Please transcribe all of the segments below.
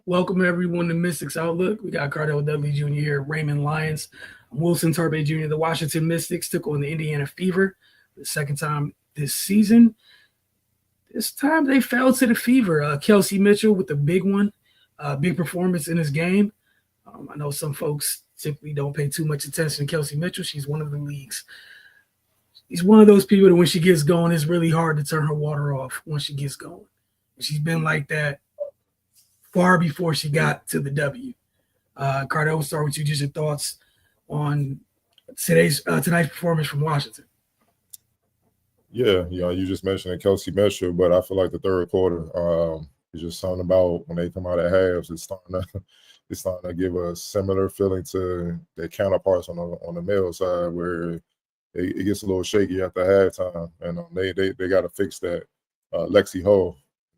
Welcome everyone to Mystics Outlook. We got Cardell Dudley Jr. here, Raymond Lyons, Wilson Tarpe Jr. The Washington Mystics took on the Indiana Fever for the second time this season. This time they fell to the Fever. Kelsey Mitchell with the big one, big performance in his game. I know some folks simply don't pay too much attention to Kelsey Mitchell. She's one of the league's. She's one of those people that when she gets going, it's really hard to turn her water off once she gets going. She's been like that far before she got to the W. Cardell, we'll start with you. Just your thoughts on tonight's performance from Washington. Yeah, you just mentioned Kelsey Mitchell, but I feel like the third quarter is just something about when they come out at halves. It's starting to give a similar feeling to their counterparts on the male side, where it gets a little shaky after halftime, and they got to fix that. Lexi Ho,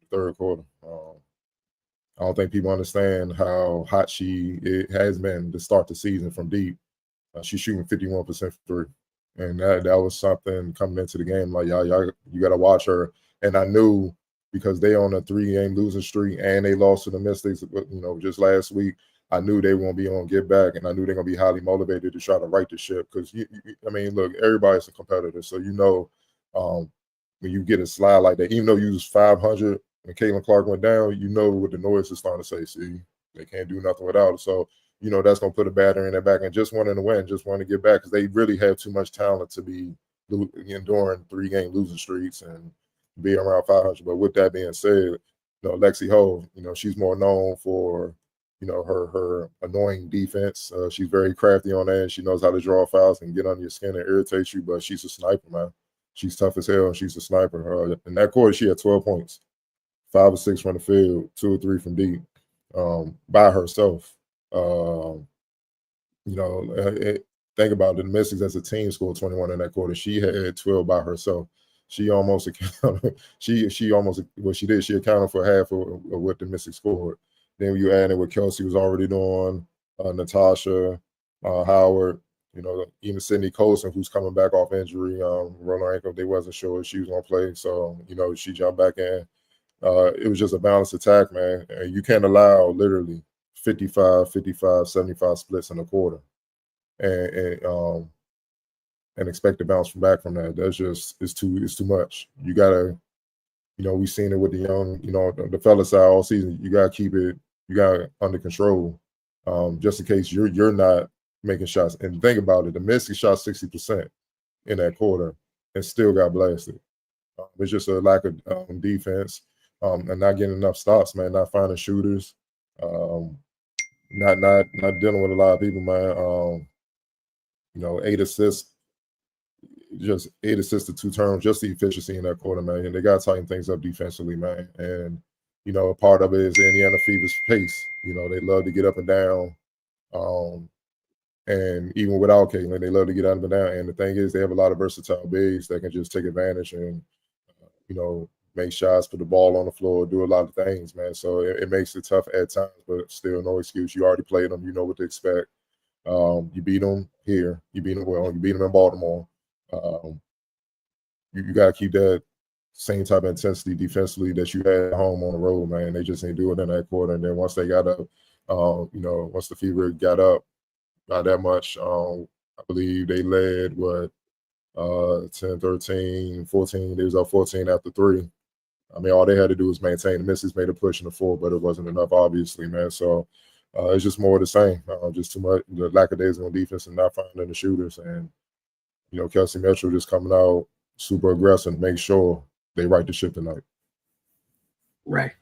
third quarter. I don't think people understand how hot it has been to start the season from deep. She's shooting 51% three, and that was something coming into the game. Like y'all you got to watch her. And I knew because they on a 3-game losing streak and they lost to the Mystics, just last week. I knew they were going to be on get back, and I knew they're going to be highly motivated to try to right the ship. Because look, everybody's a competitor, so when you get a slide like that, even though you was 500 and Caitlin Clark went down, what the noise is starting to say. See, they can't do nothing without it. So that's going to put a batter in their back and just wanting to win, just wanting to get back because they really have too much talent to be enduring 3-game losing streaks and be around 500. But with that being said, Lexi Ho, she's more known for, her annoying defense. She's very crafty on that. And she knows how to draw fouls and get under your skin and irritate you, but she's a sniper, man. She's tough as hell, and she's a sniper. In that quarter, she had 12 points, 5 or 6 from the field, 2 or 3 from deep, by herself. Think about it. The Mystics as a team scored 21 in that quarter. She had 12 by herself. She almost accounted. She almost what she did. She accounted for half of what the Mystics scored. Then you add in what Kelsey was already doing, Natasha, Howard. Even Sydney Colson, who's coming back off injury, roller ankle. They wasn't sure if she was gonna play, so she jumped back in. It was just a balanced attack, man. And you can't allow literally 55, 55, 75 splits in a quarter and expect to bounce back from that. That's just it's too much. You gotta, we've seen it with the young, the fella side all season. You gotta keep it, under control, just in case you're not making shots. And think about it, the Mystics shot 60% in that quarter and still got blasted. It's just a lack of defense. And not getting enough stops, man. Not finding shooters, not dealing with a lot of people, man. 8 assists, just 8 assists to 2 turnovers, just the efficiency in that quarter, man. And they got to tighten things up defensively, man. And part of it is Indiana Fever's pace. They love to get up and down, and even without Caitlin, they love to get up and down. And the thing is, they have a lot of versatile bigs that can just take advantage and make shots, put the ball on the floor, do a lot of things, man. So it makes it tough at times, but still no excuse. You already played them. You know what to expect. You beat them here. You beat them well. You beat them in Baltimore. You got to keep that same type of intensity defensively that you had at home on the road, man. They just ain't do it in that quarter. And then once they got up, once the Fever got up, not that much, I believe they led, 10, 13, 14. They was up 14 after 3. I mean, all they had to do was maintain. The Mystics made a push in the 4, but it wasn't enough, obviously, man. So it's just more of the same. Just too much, the lackadaisical on defense and not finding the shooters. And, Kelsey Mitchell just coming out super aggressive, make sure they right the ship tonight. Right.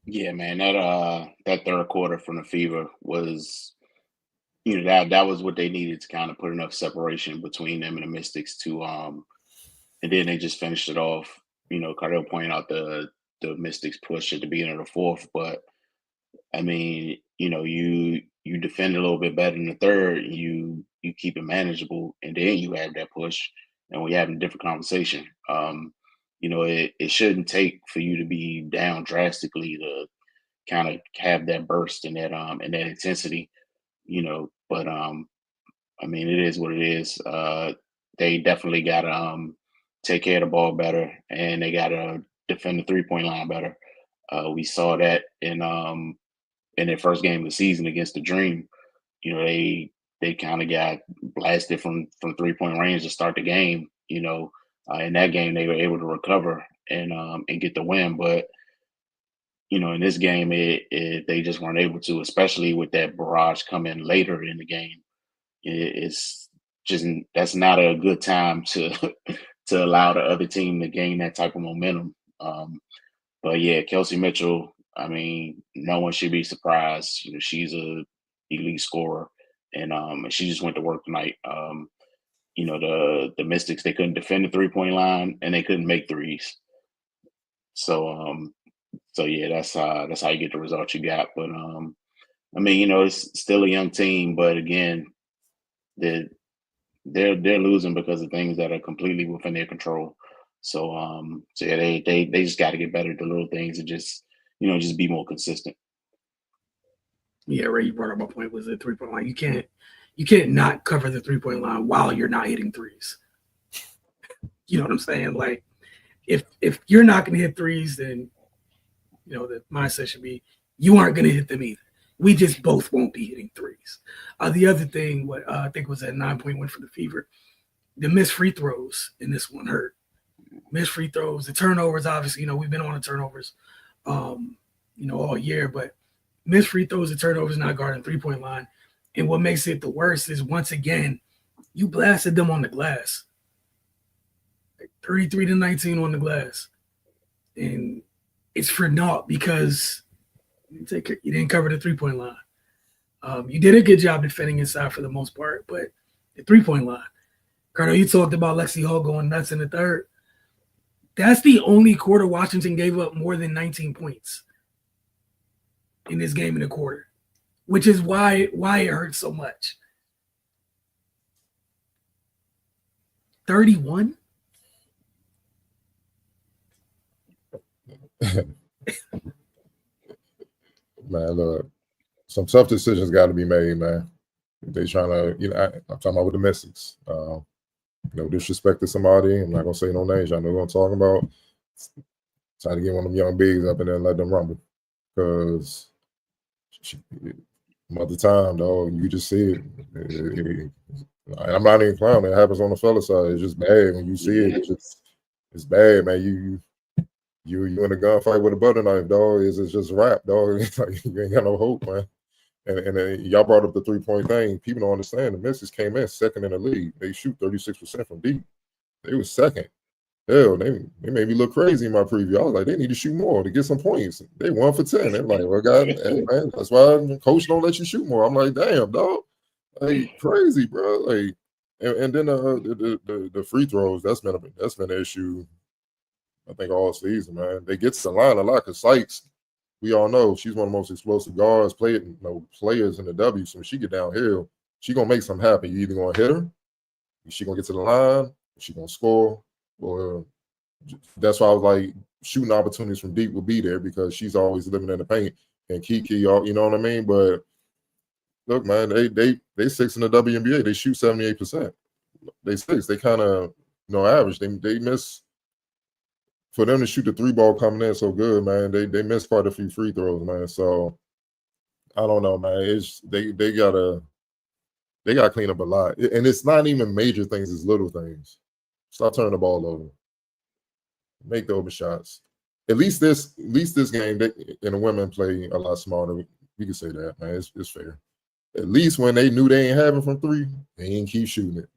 Yeah, man. That third quarter from the Fever was, that was what they needed to kind of put enough separation between them and the Mystics to and then they just finished it off. Cardell pointed out the Mystics push at the beginning of the 4th, but I mean, you defend a little bit better in the third, you keep it manageable, and then you have that push, and we have a different conversation. It shouldn't take for you to be down drastically to kind of have that burst and that intensity, But I mean, it is what it is. They definitely got to take care of the ball better, and they got to defend the 3-point line better. We saw that in their first game of the season against the Dream. They kind of got blasted from 3-point range to start the game. In that game they were able to recover and get the win, but in this game they just weren't able to, especially with that barrage coming later in the game. It's just that's not a good time to to allow the other team to gain that type of momentum. But yeah, Kelsey Mitchell, I mean, no one should be surprised. She's a elite scorer, and she just went to work tonight. The Mystics, they couldn't defend the 3-point line and they couldn't make threes. So yeah, that's how you get the result you got. But I mean, it's still a young team, but again, they're losing because of things that are completely within their control. So yeah, they just got to get better at the little things and just be more consistent. Yeah, Ray, you brought up my point was the 3-point line. You can't not cover the 3-point line while you're not hitting threes. You know what I'm saying? Like if you're not going to hit threes, then the mindset should be you aren't going to hit them either. We just both won't be hitting threes. The other thing, what I think was that 9-point win for the Fever, the missed free throws in this one hurt. Missed free throws, the turnovers. Obviously, we've been on the turnovers, all year, but missed free throws, the turnovers, not guarding 3-point line. And what makes it the worst is once again, you blasted them on the glass, like 33-19 on the glass, and it's for naught because you didn't cover the 3-point line. You did a good job defending inside for the most part, but the 3-point line, Carter, you talked about Lexi Hall going nuts in the third. That's the only quarter Washington gave up more than 19 points in this game in the quarter, which is why it hurts so much. 31? Man, look, some tough decisions got to be made, man. They trying to, I'm talking about with the Mystics. Disrespect to somebody. I'm not gonna say no names. I know what I'm talking about. Try to get one of them young bigs up in there and let them rumble. Because mother time, dog, you just see it. I'm not even clowning. It happens on the fella side. It's just bad when you see it. It's bad, man. You in a gunfight with a butter knife, dog. It's just rap, dog. Like, you ain't got no hope, man. And y'all brought up the 3-point thing. People don't understand. The Mystics came in second in the league. They shoot 36% from deep. They was second. Hell, they made me look crazy in my preview. I was like, they need to shoot more to get some points. They 1 for 10. They're like, well, God, hey, man, that's why coach don't let you shoot more. I'm like, damn, dog, like crazy, bro. Like, and then the free throws. That's been an issue. I think all season, man. They get to the line a lot because Sykes, we all know she's one of the most explosive guards, players in the W. So when she get downhill, she gonna make something happen. You either gonna hit her, she gonna get to the line, she gonna score, or that's why I was like shooting opportunities from deep will be there because she's always living in the paint. And Kiki, you know what I mean? But look, man, they 6 in the WNBA. They shoot 78%. They 6. They kind of average. They miss. For them to shoot the 3 ball coming in so good, man, they missed quite a few free throws, man. So I don't know, man. They gotta clean up a lot, and it's not even major things; it's little things. Stop turning the ball over, make the open shots. At least this game, and the women play a lot smarter. We can say that, man. It's fair. At least when they knew they ain't having from 3, they ain't keep shooting it.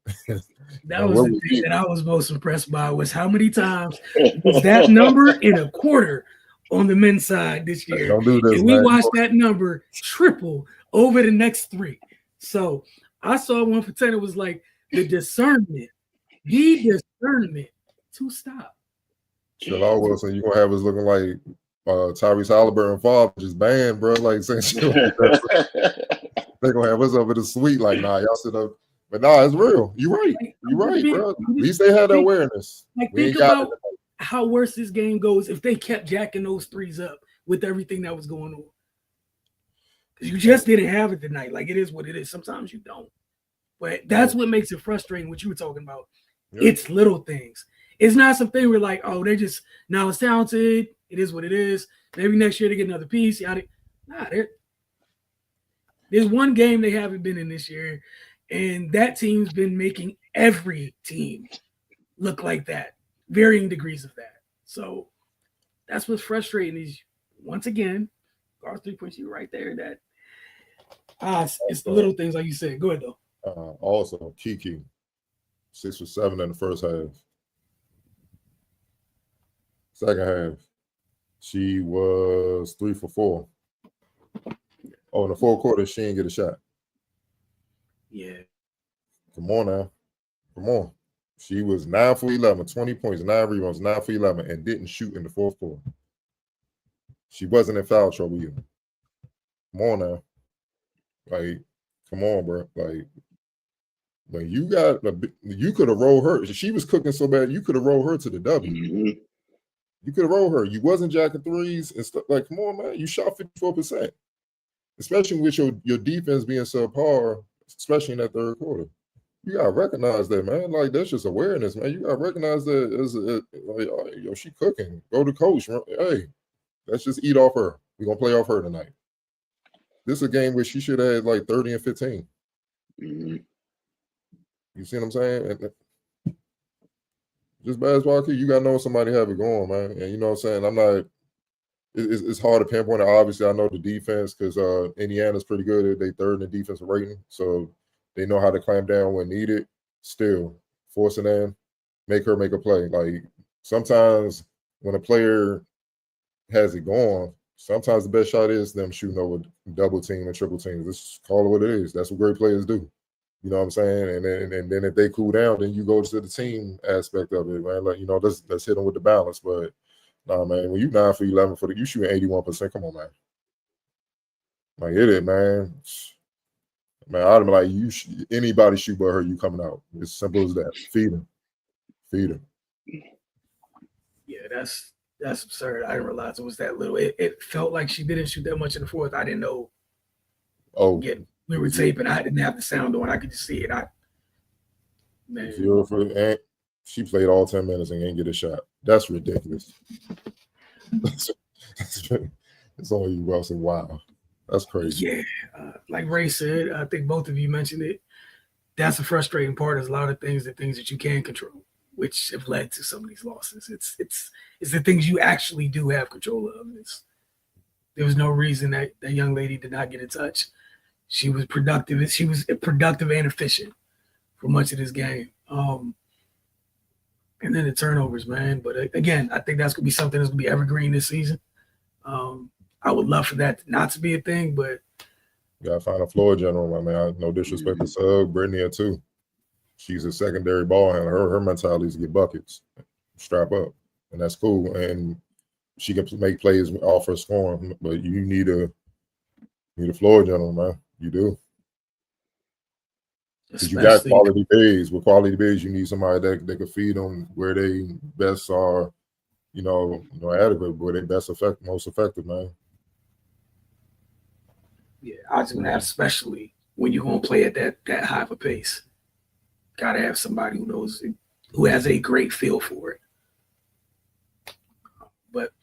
That was the thing that I was most impressed by was how many times was that number in a quarter on the men's side this year. Don't do this, and we man. watched that number triple over the next 3. So I saw 1 for 10. It was like the discernment to stop. Shalal Wilson, you gonna have us looking like Tyrese Halliburton father just banned, bro. Like saying they're gonna have us up in the suite, like, nah, y'all sit up. But nah, it's real. You're right, bro. At least they had the awareness. Like, think about how worse this game goes if they kept jacking those 3s up with everything that was going on. Because you just didn't have it tonight. Like, it is what it is. Sometimes you don't. But that's what makes it frustrating, what you were talking about. Yeah. It's little things. It's not something we're like, oh, they're just, now it's talented. It is what it is. Maybe next year they get another piece. There's one game they haven't been in this year, and that team's been making every team look like that, varying degrees of that. So that's what's frustrating is, once again, Garth 3 points, you right there. That it's the little things like you said. Go ahead though. Also, Kiki, 6 for 7 in the first half. Second half, she was 3 for 4. Oh, in the fourth quarter, she didn't get a shot. Yeah. Come on now. Come on. She was 9 for 11, 20 points, 9 rebounds, 9 for 11, and didn't shoot in the fourth quarter. She wasn't in foul trouble either. Come on now. Like, come on, bro. Like, when you could have rolled her. She was cooking so bad, you could have rolled her to the W. Mm-hmm. You could have rolled her. You wasn't jacking threes and stuff. Like, come on, man. You shot 54%. Especially with your defense being subpar, especially in that third quarter. You gotta recognize that, man. Like, that's just awareness, man. You gotta recognize that as like, oh, yo, she cooking. Go to coach. Hey, let's just eat off her. We're gonna play off her tonight. This is a game where she should have had like 30 and 15. Mm-hmm. You see what I'm saying? And just basketball key, you gotta know somebody have it going, man. And you know what I'm saying? It's hard to pinpoint it. Obviously, I know the defense because Indiana's pretty good. They third in the defensive rating, so they know how to clamp down when needed. Still, forcing in, make her make a play. Like, sometimes when a player has it going, sometimes the best shot is them shooting over double team and triple teams. Let's call it what it is. That's what great players do. You know what I'm saying? And then if they cool down, then you go to the team aspect of it, man. Like, you know, let's hit them with the balance. But nah, man, when you 9 for 11 you shooting 81%. Come on, man. Like, hit it, man. Man, I'd be like, anybody shoot but her, you coming out. It's simple as that. Feed her. Yeah, that's absurd. I didn't realize it was that little. It felt like she didn't shoot that much in the fourth. I didn't know. Oh, yeah, we were taping. I didn't have the sound on. I could just see it. Man. 0 for, and she played all 10 minutes and ain't get a shot. That's ridiculous. It's only you, Wilson. Wow. That's crazy. Yeah, like Ray said, I think both of you mentioned it. That's the frustrating part. Is a lot of things that you can control, which have led to some of these losses. It's the things you actually do have control of. There was no reason that young lady did not get a touch. She was productive. She was productive and efficient for much of this game. And then the turnovers, man. But again, I think that's gonna be something that's gonna be evergreen this season. I would love for that not to be a thing, but you gotta find a floor general. I mean, no disrespect to Sug, Brittany too. She's a secondary ball handler. Her mentality is to get buckets, strap up, and that's cool. And she can make plays off her scoring, but you need a floor general, man. You do. Because you got quality bigs. With quality bigs, you need somebody that can feed them where they best are, you know, adequate, where they most effective, man. Yeah, I was gonna have, especially when you're gonna play at that high of a pace. Gotta have somebody who has a great feel for it. But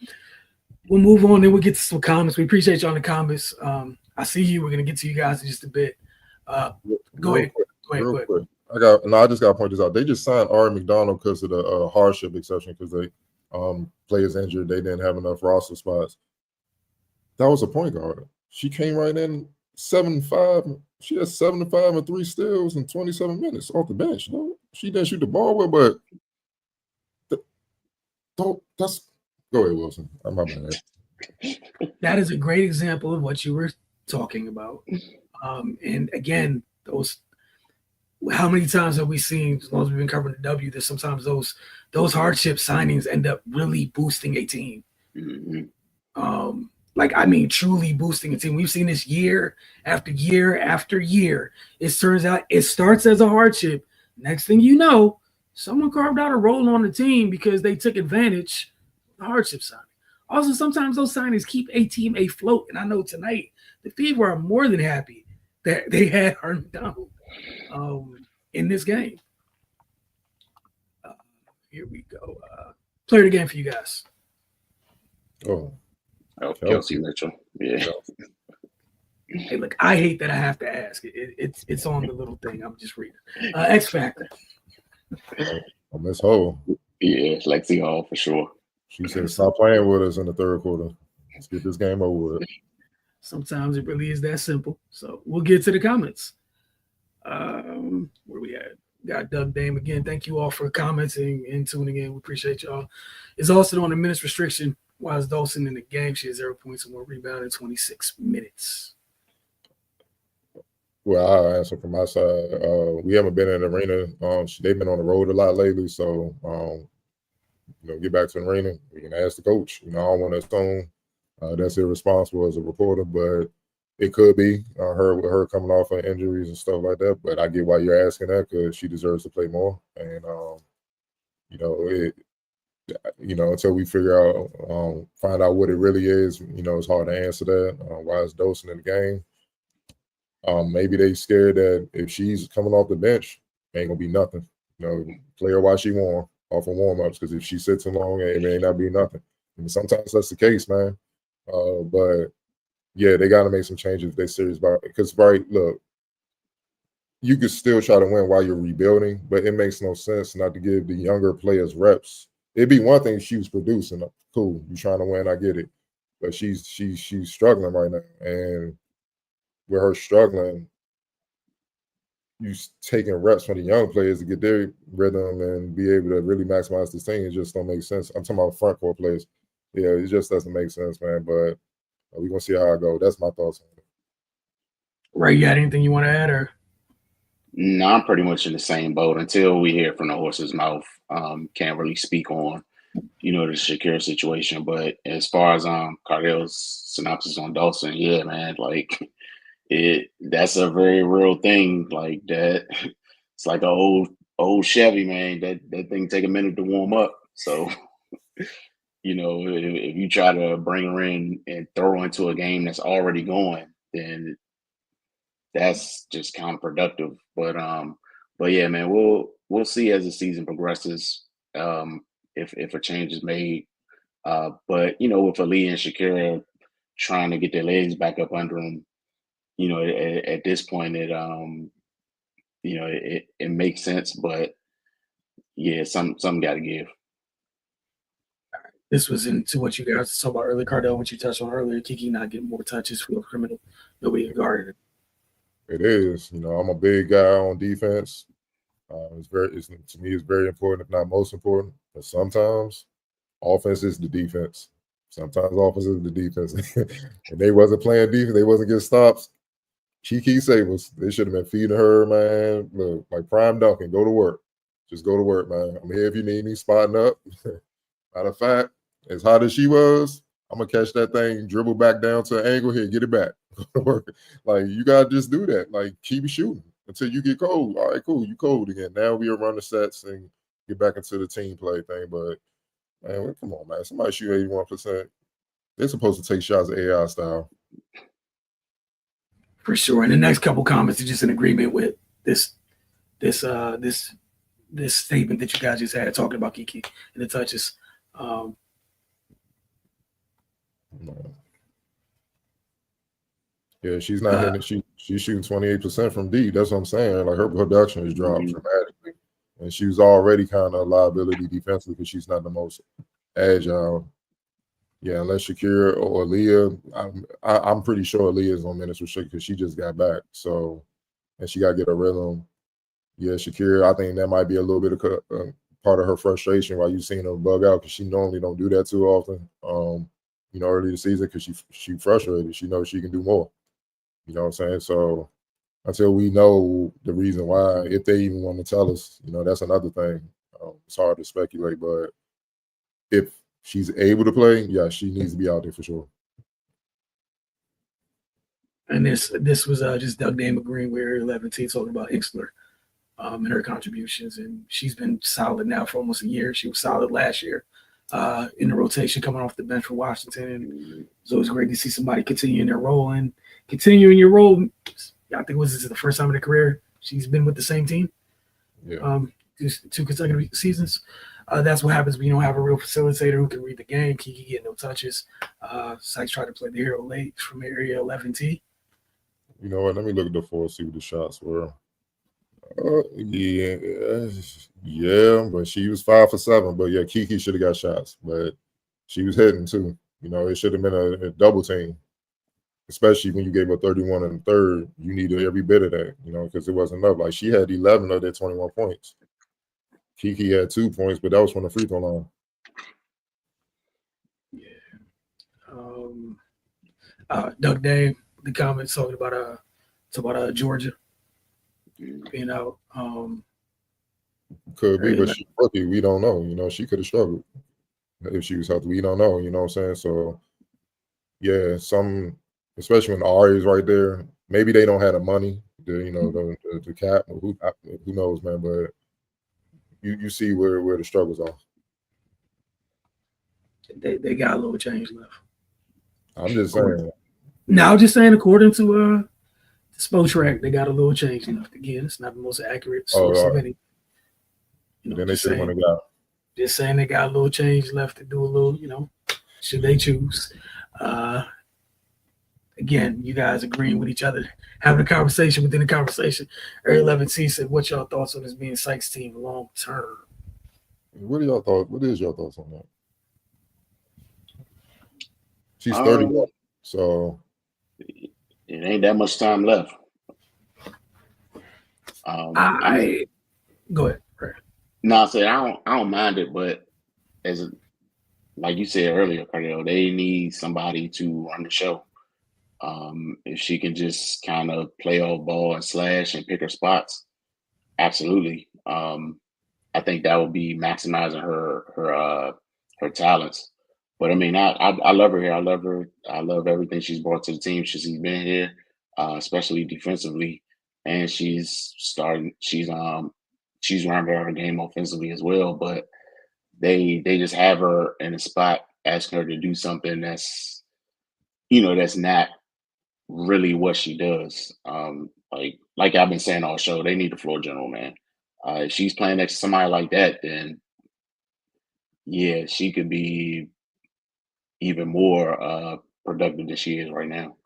we'll move on, then we'll get to some comments. We appreciate you on the comments. I see you. We're gonna get to you guys in just a bit. Go ahead. Quick. I just gotta point this out. They just signed Ari McDonald because of the hardship exception, because they players injured. They didn't have enough roster spots. That was a point guard. She came right in 7-5. She had 7-5 and 3 steals in 27 minutes off the bench. No, she didn't shoot the ball well, but go ahead, Wilson. I'm not bad. That is a great example of what you were talking about. And again, how many times have we seen, as long as we've been covering the W, that sometimes those hardship signings end up really boosting a team. Mm-hmm. Truly boosting a team. We've seen this year after year after year. It turns out it starts as a hardship. Next thing you know, someone carved out a role on the team because they took advantage of the hardship signing. Also, sometimes those signings keep a team afloat. And I know tonight the Fever are more than happy that they had Ari McDonald in this game. Here we go. Play it again for you guys. Oh, Oh, Kelsey Mitchell. Yeah. Hey, look, I hate that I have to ask. It's on the little thing. I'm just reading. X Factor. Miss Ho. Yeah, Lexi Hall for sure. She said, "Stop playing with us in the third quarter. Let's get this game over with." Sometimes it really is that simple. So we'll get to the comments. Where we at? Got Doug Dame again. Thank you all for commenting and tuning in. We appreciate y'all. Is also on a minutes restriction. Why is Dawson in the game? She has 0 points and 1 rebound in 26 minutes. Well, I'll answer from my side. We haven't been in the arena. They've been on the road a lot lately, so get back to the arena. We can ask the coach. I don't want to assume that's irresponsible as a reporter, but it could be her coming off of injuries and stuff like that. But I get why you're asking that, because she deserves to play more. And until we figure out, find out what it really is, it's hard to answer that. Why is Dawson in the game? Maybe they scared that if she's coming off the bench, ain't gonna be nothing. Play her while she warm off of warm-ups, because if she sits too long, it may not be nothing. Sometimes that's the case, man. But yeah, they got to make some changes if they're serious about it. Because look, you could still try to win while you're rebuilding, but it makes no sense not to give the younger players reps. It'd be one thing if she was producing. Cool, you're trying to win, I get it. But she's struggling right now, and with her struggling, you taking reps from the young players to get their rhythm and be able to really maximize this thing. It just don't make sense. I'm talking about front court players. Yeah, it just doesn't make sense, man. But we're gonna see how it goes. That's my thoughts on it. Ray, you got anything you want to add, or? No, I'm pretty much in the same boat until we hear from the horse's mouth. Can't really speak on, the Shakira situation. But as far as Cardell's synopsis on Dawson, yeah, man, like that's a very real thing. Like that, it's like an old Chevy, man. That thing take a minute to warm up. So, if you try to bring her in and throw into a game that's already going, then that's just counterproductive. But yeah, man, we'll see as the season progresses, if a change is made. But with Aaliyah and Shakira trying to get their legs back up under them, at this point, it makes sense. But yeah, some got to give. This was into what you guys talked about earlier, Cardell, what you touched on earlier. Kiki not getting more touches, feel criminal. Nobody guarded it. It is. I'm a big guy on defense. To me, it's very important, if not most important. But sometimes offense is the defense. Sometimes offense is the defense. And they wasn't playing defense. They wasn't getting stops. Kiki Sabers, they should have been feeding her, man. Look, like Prime Duncan, go to work. Just go to work, man. I'm here if you need me, spotting up. Matter of fact, as hot as she was, I'm going to catch that thing, dribble back down to an angle here, get it back. Like, you got to just do that. Like, keep shooting until you get cold. All right, cool. You cold again. Now we'll run the sets and get back into the team play thing. But, man, come on, man. Somebody shoot 81%. They're supposed to take shots AI style. For sure. And the next couple comments are just in agreement with this statement that you guys just had talking about Kiki and the touches. Yeah, she's not hitting. She's shooting 28% from D. That's what I'm saying. Like, her production has dropped dramatically, and she was already kind of a liability defensively because she's not the most agile. Yeah, unless Shakira or Aaliyah, I'm pretty sure Aaliyah is on minutes restricted because she just got back. So, and she got to get a rhythm. Yeah, Shakira, I think that might be a little bit of part of her frustration while you've seen her bug out, because she normally don't do that too often. Early the season, because she frustrated. She knows she can do more. You know what I'm saying? So until we know the reason why, if they even want to tell us, that's another thing. It's hard to speculate, but if she's able to play, yeah, she needs to be out there for sure. And this was just Doug Dame agreeing with 11 talking about Ixler and her contributions, and she's been solid now for almost a year. She was solid last year in the rotation coming off the bench for Washington, and it's always great to see somebody continuing their role and continuing your role. I think this is the first time in her career she's been with the same team. Yeah. 2 consecutive seasons. That's what happens when you don't have a real facilitator who can read the game. Kiki get no touches. Sykes tried to play the hero late from area 11T. You know what? Let me look at the 4, see what the shots were. Yeah, but she was 5 for 7. But yeah, Kiki should have got shots, but she was hitting too. You know, it should have been a double team, especially when you gave her 31 in the third. You needed every bit of that, you know, because it wasn't enough. Like she had 11 of their 21 points. Kiki had 2 points, but that was from the free throw line. Yeah. Doug Dave, the comments talking about Georgia being out. Could be, but she's rookie. We don't know. You know, she could have struggled if she was healthy. We don't know. You know what I'm saying? So, yeah, especially when Ari's right there. Maybe they don't have the money, the cap. Who knows, man? But you see where the struggles are. They got a little change left. I'm just saying. Now, I'm just saying, according to Spotrac, they got a little change left. Again, it's not the most accurate source of any. Then they should have won a guy. Just saying they got a little change left to do a little, should they choose. Again, you guys agreeing with each other, having a conversation within the conversation. Early 11C said, what's your thoughts on this being Sykes' team long term? What is your thoughts on that? She's 31, so it ain't that much time left. Go ahead. No, I said I don't mind it, but like you said earlier, Cardell, they need somebody to run the show. If she can just kind of play off ball and slash and pick her spots, absolutely. I think that would be maximizing her talents. But I mean, I love her here. I love her. I love everything she's brought to the team since she's been here, especially defensively. And she's rounded out her game offensively as well. But they just have her in a spot, asking her to do something that's not really what she does. Like I've been saying all show, they need the floor general, man. If she's playing next to somebody like that, then yeah, she could be even more productive than she is right now.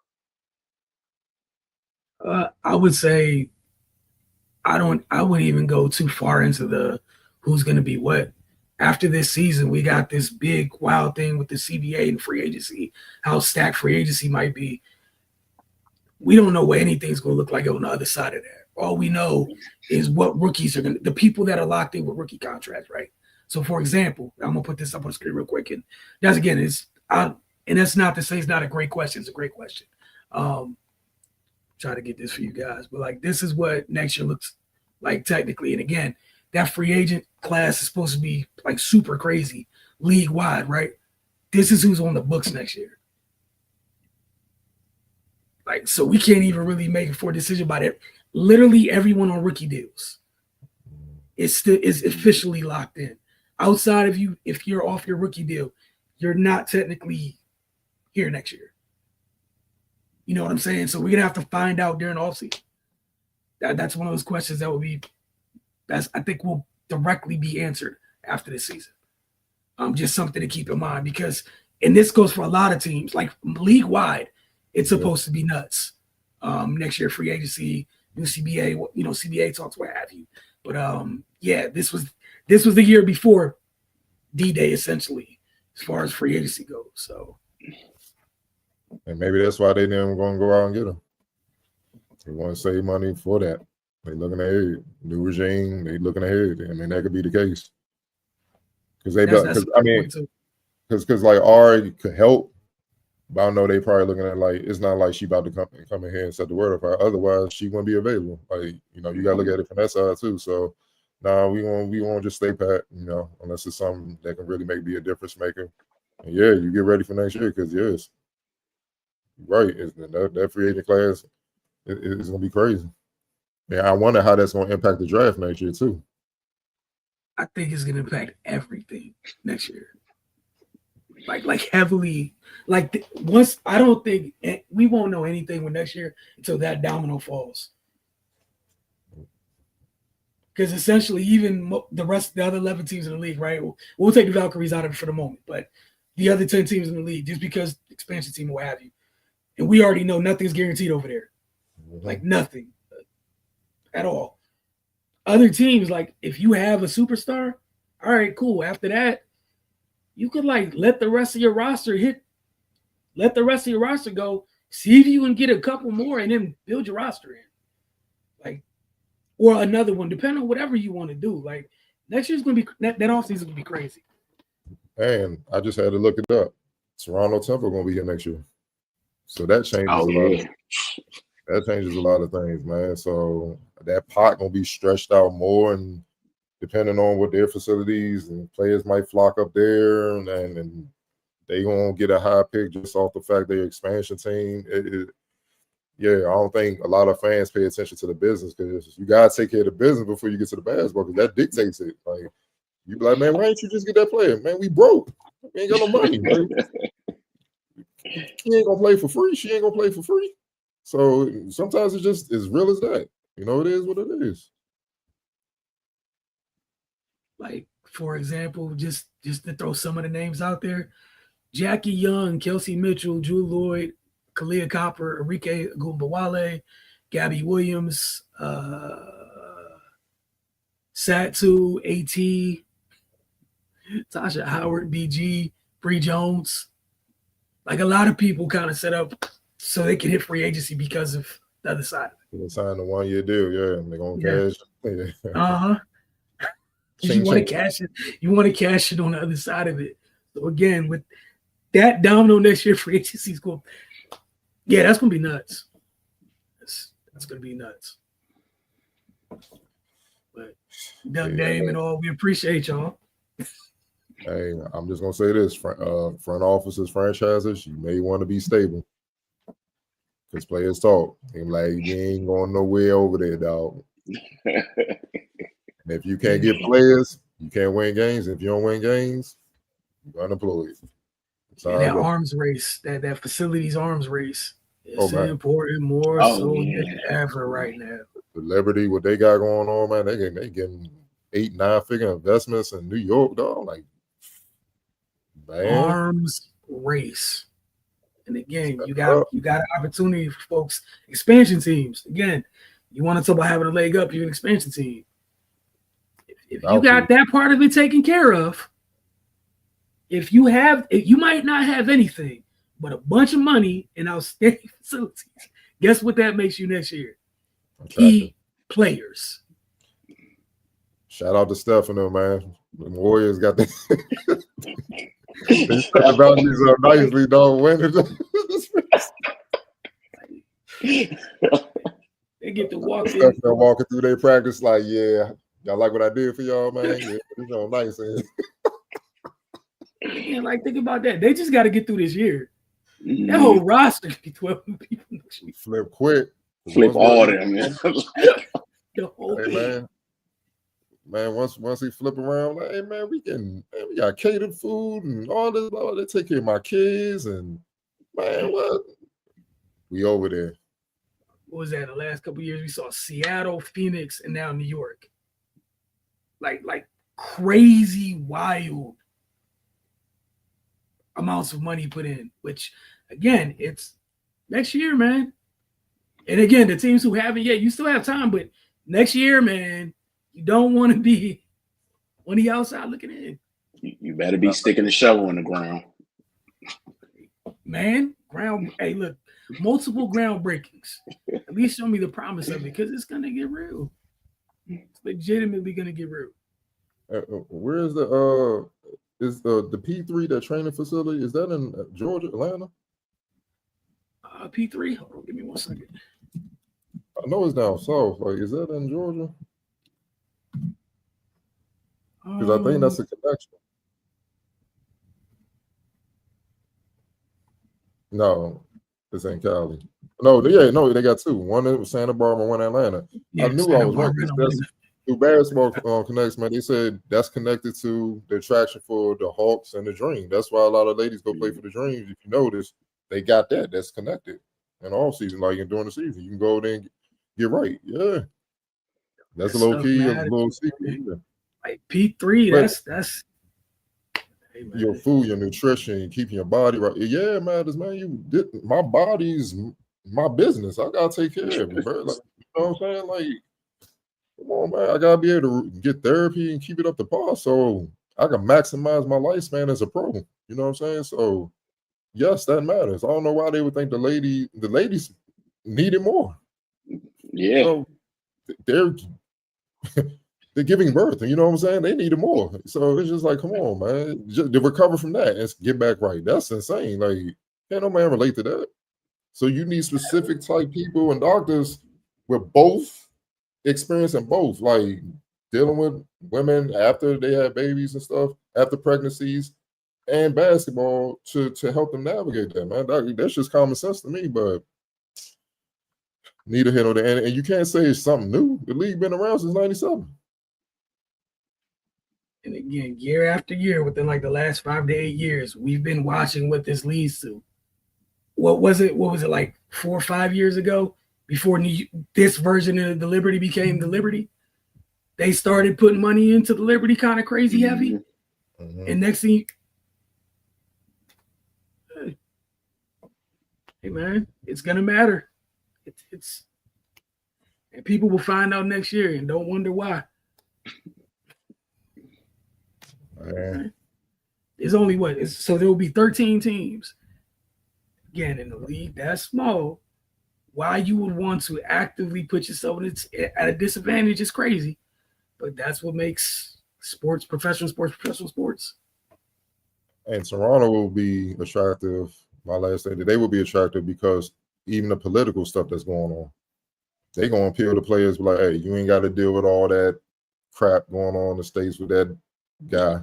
I would say I wouldn't even go too far into the who's going to be what. After this season, we got this big wild thing with the CBA and free agency, how stacked free agency might be. We don't know what anything's going to look like on the other side of that. All we know is what rookies are going to, the people that are locked in with rookie contracts, right? So, for example, I'm going to put this up on the screen real quick. And that's, again, and that's not to say it's not a great question. It's a great question. Try to get this for you guys. But, like, this is what next year looks like technically. And, again, that free agent class is supposed to be, like, super crazy league-wide, right? This is who's on the books next year. Like, so we can't even really make a informed decision about it. Literally everyone on rookie deals is officially locked in. Outside of you, if you're off your rookie deal, you're not technically here next year. You know what I'm saying? So we're gonna have to find out during the offseason. That's one of those questions I think will directly be answered after this season. Just something to keep in mind because, and this goes for a lot of teams, like league wide, it's supposed to be nuts. Next year, free agency, new CBA, CBA talks, what have you. But this was the year before D-Day, essentially, as far as free agency goes. So, and maybe that's why they didn't going to go out and get them. They want to save money for that. They looking ahead, new regime. They looking ahead. I mean, that could be the case. Because like Ari could help. But I know they probably looking at like it's not like she about to come in here and set the word up. Otherwise, she wouldn't be available. Like you gotta look at it from that side too. So, we won't just stay pat. Unless it's something that can really be a difference maker. And yeah, you get ready for next year because yes, right. That free agent class is gonna be crazy. Yeah, I wonder how that's gonna impact the draft next year too. I think it's gonna impact everything next year. Like heavily, once I don't think we won't know anything with next year until that domino falls. Because essentially, even the rest of the other 11 teams in the league, right? We'll take the Valkyries out of it for the moment, but the other 10 teams in the league, just because expansion team will have you. And we already know nothing's guaranteed over there. Like nothing at all. Other teams, like if you have a superstar, all right, cool. After that, you could like let the rest of your roster go, see if you can get a couple more and then build your roster in. Like, or another one, depending on whatever you want to do. Like next year's gonna be that offseason gonna be crazy. And I just had to look it up. Toronto Temple gonna be here next year. So that changes that changes a lot of things, man. So that pot gonna be stretched out more, and depending on what their facilities and players might flock up there, and they gonna get a high pick just off the fact they're expansion team. Yeah, I don't think a lot of fans pay attention to the business, because you gotta take care of the business before you get to the basketball, because that dictates it. Like you be like, man, why didn't you just get that player? Man, we broke. We ain't got no money. Right? He ain't gonna play for free. She ain't gonna play for free. So sometimes it's just as real as that. You know, it is what it is. Like, for example, just to throw some of the names out there: Jackie Young, Kelsey Mitchell, Drew Lloyd, Kalia Copper, Enrique Agumbawale, Gabby Williams, Satu, AT, Tasha Howard, BG, Bree Jones. Like a lot of people kind of set up so they can hit free agency because of the other side. They signed a 1-year deal, yeah. They're gonna cash. You want to cash it. You want to cash it on the other side of it. So again, with that domino next year, free agency is going. Yeah, that's gonna be nuts. That's gonna be nuts. But Doug Dame and all, we appreciate y'all. Hey, I'm just gonna say this: front offices, franchises, you may want to be stable, because players talk. And like, you ain't going nowhere over there, dog. And if you can't get players, you can't win games. If you don't win games, you're unemployed. And that arms race, that facilities arms race, it's important more than ever right now. The Liberty, what they got going on, man, they getting 8-9 figure investments in New York, dog. Like, man. Arms race. And again, you got an opportunity for folks, expansion teams. Again, you want to talk about having a leg up, you're an expansion team. If you got that part of it taken care of, if you might not have anything but a bunch of money in outstanding facilities, guess what that makes you next year? Key players. Shout out to Stefano, man. The Warriors got the they set the boundaries up nicely, dog. They get to walk in. Stefano walking through their practice like, yeah, y'all like what I did for y'all, man? Yeah, it's all nice. And like, think about that. They just got to get through this year. That whole roster could be 12 people next year. Flip quick. Flip all them, man. The whole thing. Man, once he flip around, like, hey man, we got catered food and all this. They take care of my kids, and man, what? We over there. What was that? The last couple of years, we saw Seattle, Phoenix, and now New York. Like crazy, wild amounts of money put in. Which, again, it's next year, man. And again, the teams who haven't yet, you still have time, but next year, man, you don't want to be on the outside looking in. You better be sticking the shovel in the ground. Man, hey, look, multiple groundbreakings. At least show me the promise of it, because it's going to get real. It's legitimately going to get real. Where is the P3, that training facility? Is that in Georgia, Atlanta? P3? Hold on, give me 1 second. I know it's down south. Like, is that in Georgia? Because I think that's a connection. No, it's in Cali. No, they got two. One in Santa Barbara, one in Atlanta. Yeah, I knew Santa I was right. Through basketball connects, man. They said that's connected to the attraction for the Hawks and the Dream. That's why a lot of ladies go play for the Dreams. If you notice, they got that. That's connected in all season, like during the season. You can go there and get right. Yeah. That's That a low stuff key, a matters, little man. secret. Yeah. Like P3, But that's hey, man. your food, your nutrition, keeping your body right. Yeah, it matters, man. My body's my business. I gotta take care of it, bro. Like, you know what I'm saying? Like, come on, man. I gotta be able to get therapy and keep it up to par so I can maximize my lifespan as a pro. You know what I'm saying? So yes, that matters. I don't know why they would think the ladies need it more. Yeah. You know, they're they're giving birth, and you know what I'm saying? They need it more. So it's just like, come on, man. Just to recover from that and get back right. That's insane. Like, can't no man relate to that. So you need specific type people and doctors with both experience in both, like dealing with women after they have babies and stuff, after pregnancies, and basketball to help them navigate that, man. That's just common sense to me, but neither here nor there. And you can't say it's something new. The league been around since '97. And again, year after year, within like the last 5 to 8 years, we've been watching what this leads to. What was it like 4 or 5 years ago, before this version of the Liberty became the Liberty? They started putting money into the Liberty kind of crazy heavy. Mm-hmm. And next thing, hey man, it's gonna matter. It's and people will find out next year and don't wonder why. It's only so there will be 13 teams. Again, in the league that's small, why you would want to actively put yourself at a disadvantage is crazy. But that's what makes sports, professional sports. And Toronto will be attractive. My last thing, they will be attractive because even the political stuff that's going on, they gonna appeal to players like, hey, you ain't got to deal with all that crap going on in the States with that guy.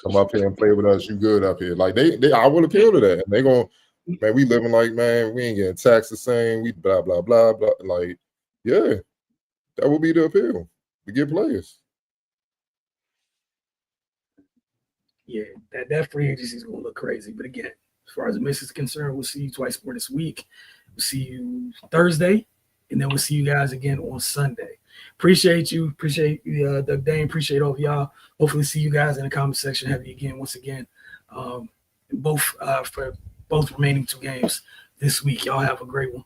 Come up here and play with us. You good up here? Like I will appeal to that. And they gonna, man, we living like, man, we ain't getting taxed the same. We blah blah blah blah. Like, yeah, that will be the appeal to get players. Yeah, that free agency is gonna look crazy. But again, as far as the miss is concerned, we'll see you twice more this week. We'll see you Thursday, and then we'll see you guys again on Sunday. Appreciate you. Appreciate Doug Dane. Appreciate all of y'all. Hopefully see you guys in the comment section. Have you again once again. For both remaining 2 games this week. Y'all have a great one.